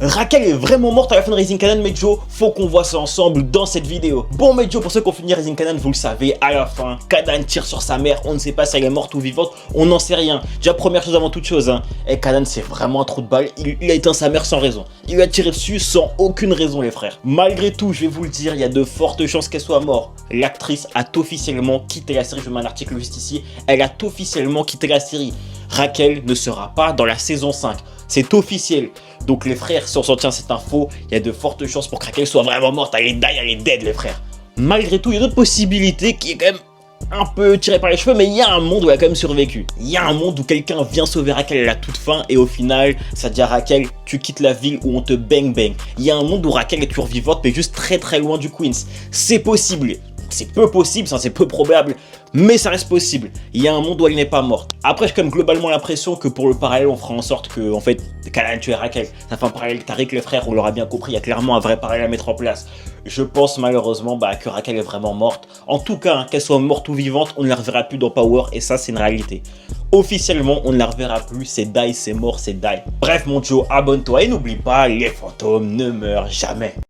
Raquel est vraiment morte à la fin de Rising Kanan, Mejo. Faut qu'on voit ça ensemble dans cette vidéo. Bon, Mejo, pour ceux qui ont fini Rising Kanan, vous le savez, à la fin, Kanan tire sur sa mère. On ne sait pas si elle est morte ou vivante. On n'en sait rien. Déjà, première chose avant toute chose, hein. Et Kanan, c'est vraiment un trou de balle. Il a éteint sa mère sans raison. Il lui a tiré dessus sans aucune raison, les frères. Malgré tout, je vais vous le dire, il y a de fortes chances qu'elle soit morte. L'actrice a officiellement quitté la série. Je mets un article juste ici. Elle a officiellement quitté la série. Raquel ne sera pas dans la saison 5. C'est officiel. Donc les frères, si on s'en tient à cette info, il y a de fortes chances pour que Raquel soit vraiment morte. Elle est die, elle est dead, les frères. Malgré tout, il y a d'autres possibilités qui est quand même un peu tiré par les cheveux, mais il y a un monde où elle a quand même survécu. Il y a un monde où quelqu'un vient sauver Raquel à la toute fin et au final, ça dit à Raquel, tu quittes la ville où on te bang bang. Il y a un monde où Raquel est toujours vivante, mais juste très très loin du Queens. C'est possible. C'est peu possible, c'est peu probable, mais ça reste possible. Il y a un monde où elle n'est pas morte. Après, j'ai quand même globalement l'impression que pour le parallèle, on fera en sorte que, en fait, Kanan tue Raquel. Ça fait un parallèle Tariq, les frères, on l'aura bien compris, il y a clairement un vrai parallèle à mettre en place. Je pense malheureusement que Raquel est vraiment morte. En tout cas, qu'elle soit morte ou vivante, on ne la reverra plus dans Power, et ça, c'est une réalité. Officiellement, on ne la reverra plus, c'est die, c'est mort, c'est die. Bref, mon Joe, abonne-toi et n'oublie pas, les fantômes ne meurent jamais.